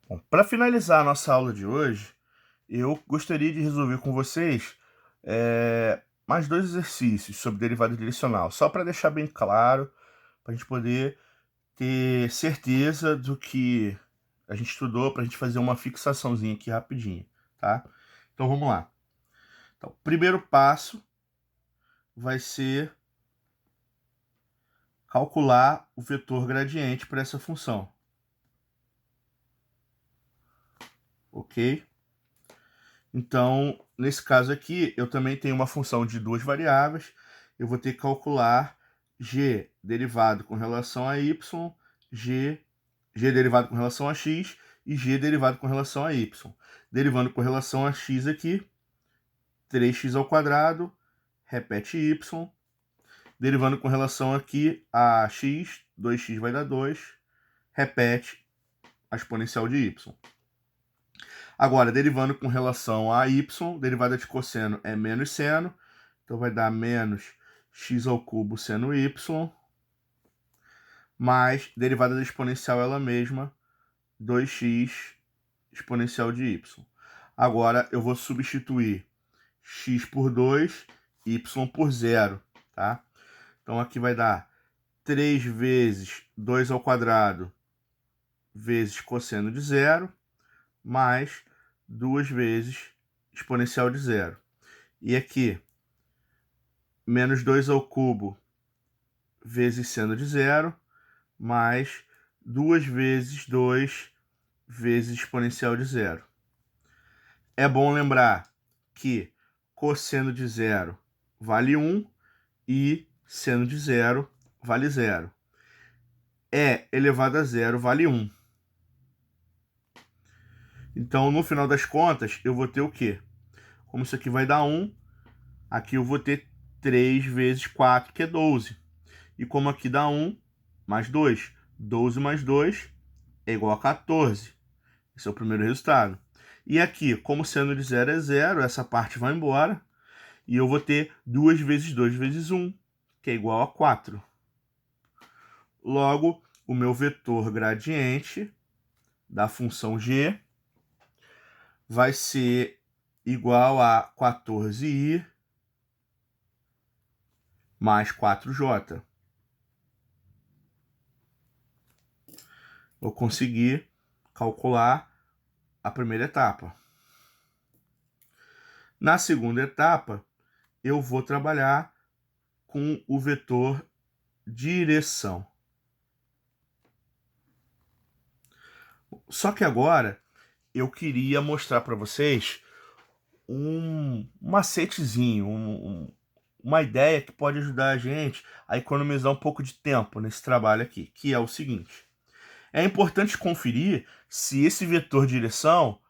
Bom, para finalizar a nossa aula de hoje, eu gostaria de resolver com vocês mais dois exercícios sobre derivada direcional, só para deixar bem claro, para a gente poder ter certeza do que a gente estudou, para a gente fazer uma fixaçãozinha aqui rapidinho, tá? Então vamos lá. Então, o primeiro passo vai ser calcular o vetor gradiente para essa função, ok? Então, nesse caso aqui, eu também tenho uma função de duas variáveis. Eu vou ter que calcular g derivado com relação a y, g derivado com relação a x e g derivado com relação a y. Derivando com relação a x aqui, 3x ao quadrado, repete y. Derivando com relação aqui a x, 2x vai dar 2, repete a exponencial de y. Agora, derivando com relação a y, derivada de cosseno é menos seno, então vai dar menos x ao cubo seno y, mais derivada da exponencial ela mesma, 2x exponencial de y. Agora, eu vou substituir x por 2, y por 0, tá? Então, aqui vai dar 3 vezes 2 ao quadrado vezes cosseno de 0, mais 2 vezes exponencial de 0. E aqui, menos 2 ao cubo vezes seno de 0, mais 2 vezes 2 vezes exponencial de 0. É bom lembrar que cosseno de 0 vale 1 e seno de 0 vale 0. E elevado a 0 vale 1. Então, no final das contas, eu vou ter o quê? Como isso aqui vai dar 1, aqui eu vou ter 3 vezes 4, que é 12. E como aqui dá 1 mais 2, 12 mais 2 é igual a 14. Esse é o primeiro resultado. E aqui, como seno de 0 é 0, essa parte vai embora. E eu vou ter 2 vezes 2 vezes 1, que é igual a 4. Logo, o meu vetor gradiente da função g vai ser igual a 14i mais 4j. Eu consegui calcular a primeira etapa. Na segunda etapa, eu vou trabalhar com o vetor direção. Só que agora eu queria mostrar para vocês um macetezinho, uma ideia que pode ajudar a gente a economizar um pouco de tempo nesse trabalho aqui, que é o seguinte. É importante conferir se esse vetor direção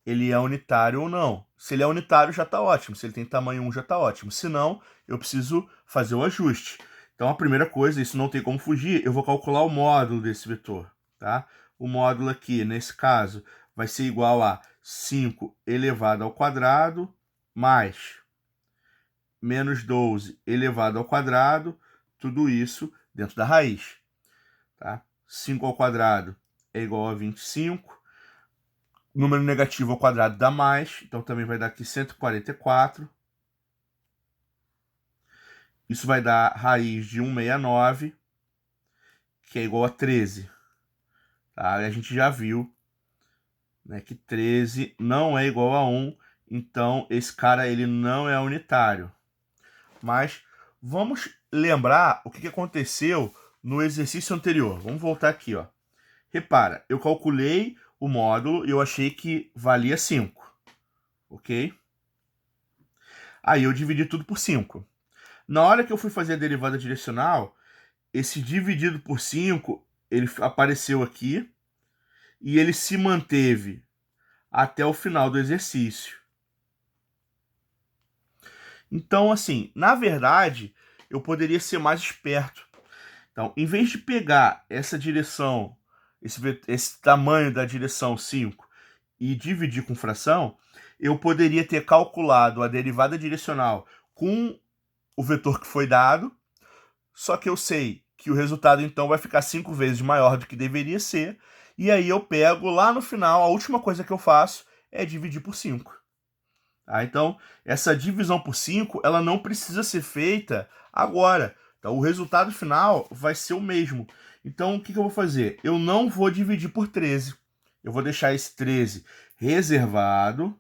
ele é unitário ou não. Se ele é unitário, já está ótimo. Se ele tem tamanho 1, já está ótimo. Se não, eu preciso fazer o ajuste. Então, a primeira coisa, isso não tem como fugir, eu vou calcular o módulo desse vetor, tá? O módulo aqui, nesse caso, vai ser igual a 5 elevado ao quadrado mais menos 12 elevado ao quadrado, tudo isso dentro da raiz, tá? 5 ao quadrado é igual a 25. Número negativo ao quadrado dá mais, então também vai dar aqui 144. Isso vai dar raiz de 169, que é igual a 13. Tá? A gente já viu, né, que 13 não é igual a 1, então esse cara ele não é unitário. Mas vamos lembrar o que aconteceu no exercício anterior. Vamos voltar aqui, ó. Repara, eu calculei o módulo e eu achei que valia 5, ok? Aí eu dividi tudo por 5. Na hora que eu fui fazer a derivada direcional, esse dividido por 5, ele apareceu aqui e ele se manteve até o final do exercício. Então, assim, na verdade, eu poderia ser mais esperto. Então, em vez de pegar essa direção, esse tamanho da direção 5 e dividir com fração, eu poderia ter calculado a derivada direcional com o vetor que foi dado, só que eu sei que o resultado, então, vai ficar 5 vezes maior do que deveria ser, E aí eu pego lá no final, a última coisa que eu faço é dividir por 5. Tá? Então, essa divisão por 5, ela não precisa ser feita agora. Então, o resultado final vai ser o mesmo. Então, o que eu vou fazer? Eu não vou dividir por 13. Eu vou deixar esse 13 reservado.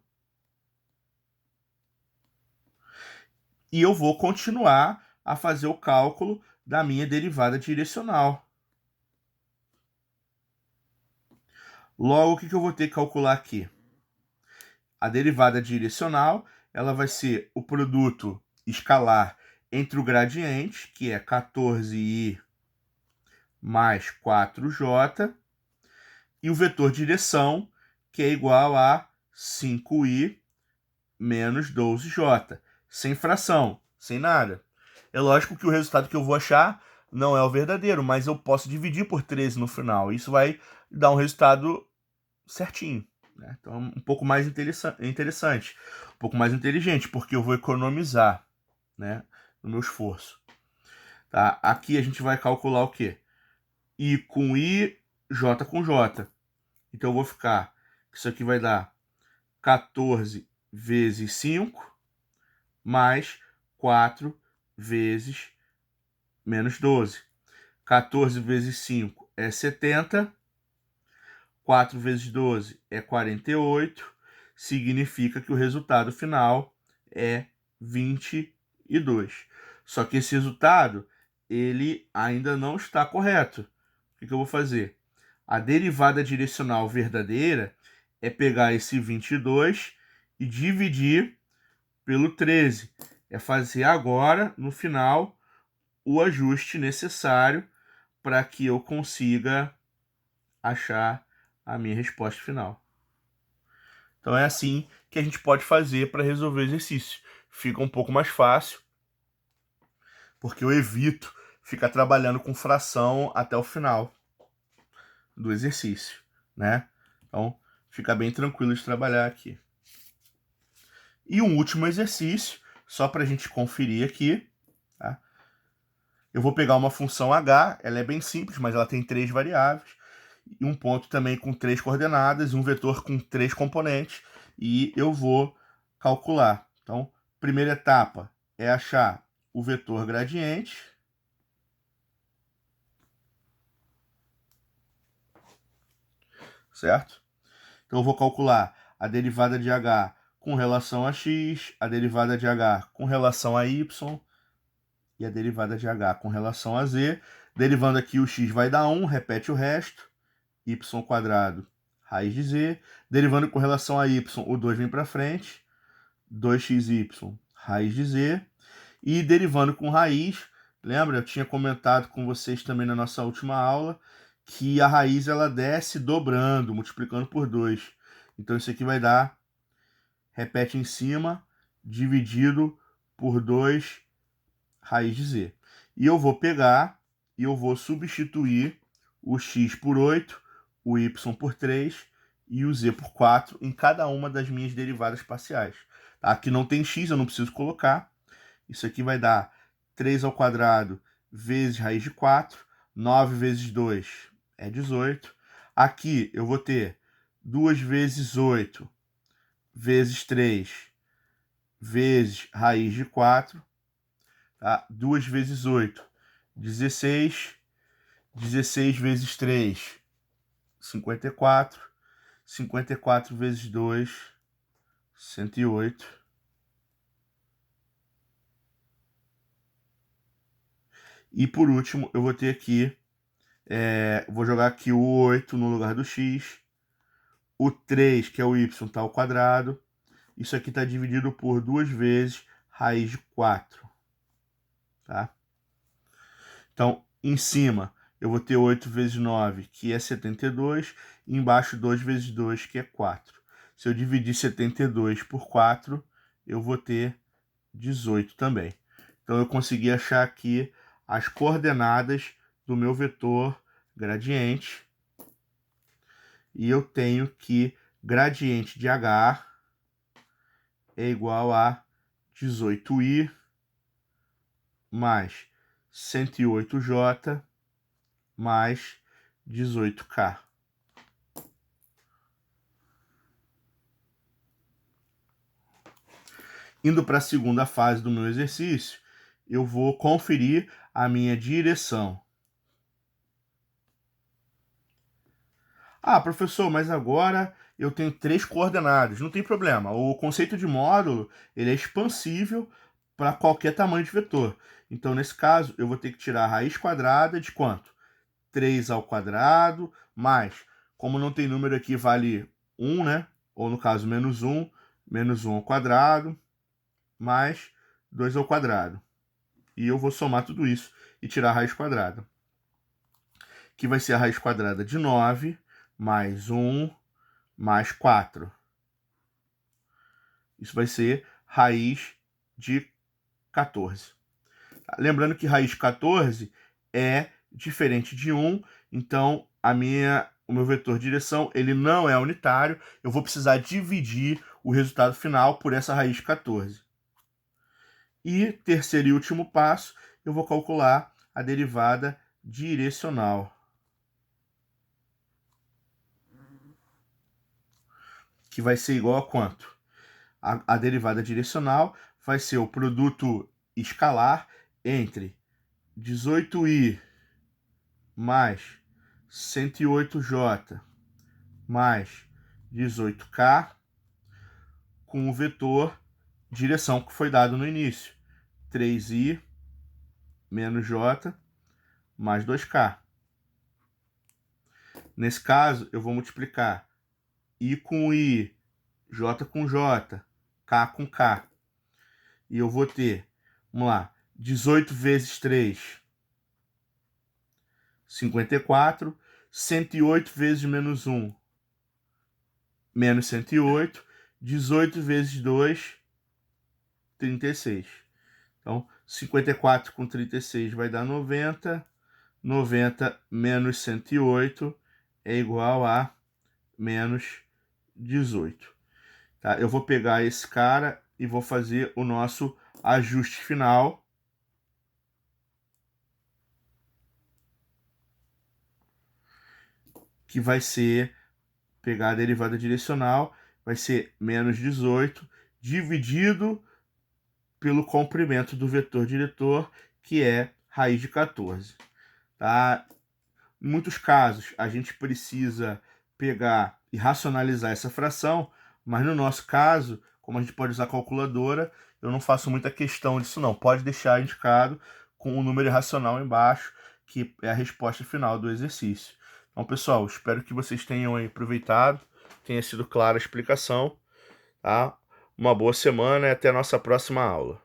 E eu vou continuar a fazer o cálculo da minha derivada direcional. Logo, o que eu vou ter que calcular aqui? A derivada direcional, ela vai ser o produto escalar entre o gradiente, que é 14i mais 4j, e o vetor direção, que é igual a 5i menos 12j, sem fração, sem nada. É lógico que o resultado que eu vou achar não é o verdadeiro, mas eu posso dividir por 13 no final. Isso vai dar um resultado certinho. Né? Então, um pouco mais interessante, um pouco mais inteligente, porque eu vou economizar, né, no meu esforço. Tá? Aqui a gente vai calcular o quê? I com I, J com J. Então eu vou ficar, isso aqui vai dar 14 vezes 5, mais 4 vezes menos 12. 14 vezes 5 é 70, 4 vezes 12 é 48, significa que o resultado final é 22. Só que esse resultado, ele ainda não está correto. O que eu vou fazer? A derivada direcional verdadeira é pegar esse 22 e dividir pelo 13. É fazer agora, no final, o ajuste necessário para que eu consiga achar a minha resposta final. Então é assim que a gente pode fazer para resolver o exercício. Fica um pouco mais fácil, porque eu evito ficar trabalhando com fração até o final do exercício, né? Então fica bem tranquilo de trabalhar aqui. E um último exercício, só para a gente conferir aqui, tá? Eu vou pegar uma função h, ela é bem simples, mas ela tem 3 variáveis, e um ponto também com 3 coordenadas, e um vetor com 3 componentes, e eu vou calcular. Então, primeira etapa é achar o vetor gradiente, certo? Então, eu vou calcular a derivada de h com relação a x, a derivada de h com relação a y, e a derivada de h com relação a z. Derivando aqui, o x vai dar 1, repete o resto, y² raiz de z. Derivando com relação a y, o 2 vem para frente, 2xy raiz de z. E derivando com raiz, lembra? Eu tinha comentado com vocês também na nossa última aula que a raiz ela desce dobrando, multiplicando por 2. Então isso aqui vai dar, repete em cima, dividido por 2 raiz de z. E eu vou pegar e eu vou substituir o x por 8, o y por 3 e o z por 4 em cada uma das minhas derivadas parciais. Tá? Aqui não tem x, eu não preciso colocar. Isso aqui vai dar 3 ao quadrado vezes raiz de 4. 9 vezes 2 é 18. Aqui eu vou ter 2 vezes 8 vezes 3 vezes raiz de 4. Tá? 2 vezes 8, 16. 16 vezes 3, 54. 54 vezes 2, 108. E por último, eu vou ter aqui, vou jogar aqui o 8 no lugar do x. O 3, que é o y, está ao quadrado. Isso aqui está dividido por 2 vezes raiz de 4. Tá? Então, em cima, eu vou ter 8 vezes 9, que é 72, e embaixo 2 vezes 2, que é 4. Se eu dividir 72 por 4, eu vou ter 18 também. Então, eu consegui achar aqui as coordenadas do meu vetor gradiente. E eu tenho que gradiente de h é igual a 18i mais 108j mais 18k. Indo para a segunda fase do meu exercício, eu vou conferir a minha direção. Ah, professor, mas agora eu tenho 3 coordenadas. Não tem problema. O conceito de módulo, ele é expansível para qualquer tamanho de vetor. Então, nesse caso, eu vou ter que tirar a raiz quadrada de quanto? 3 ao quadrado, mais, como não tem número aqui, vale 1, né? Ou no caso, menos 1 ao quadrado, mais 2 ao quadrado. E eu vou somar tudo isso e tirar a raiz quadrada. Que vai ser a raiz quadrada de 9, mais 1, mais 4. Isso vai ser raiz de 14. Lembrando que raiz de 14 é diferente de 1, então o meu vetor de direção ele não é unitário, eu vou precisar dividir o resultado final por essa raiz de 14. E terceiro e último passo, eu vou calcular a derivada direcional, que vai ser igual a quanto? A derivada direcional vai ser o produto escalar entre 18i mais 108j mais 18k com o vetor direção que foi dado no início. 3i menos j mais 2k. Nesse caso, eu vou multiplicar i com i, j com j, k com k. E eu vou ter, vamos lá, 18 vezes 3, 54. 108 vezes menos 1, menos 108. 18 vezes 2, 36. Então, 54 com 36 vai dar 90. 90 menos 108 é igual a menos 18. Tá? Eu vou pegar esse cara e vou fazer o nosso ajuste final. Que vai ser, pegar a derivada direcional, vai ser menos 18 dividido pelo comprimento do vetor diretor, que é raiz de 14. Tá? Em muitos casos, a gente precisa pegar e racionalizar essa fração, mas no nosso caso, como a gente pode usar a calculadora, eu não faço muita questão disso não. Pode deixar indicado com o número irracional embaixo, que é a resposta final do exercício. Então, pessoal, espero que vocês tenham aí aproveitado, tenha sido clara a explicação. Tá? Uma boa semana e até a nossa próxima aula.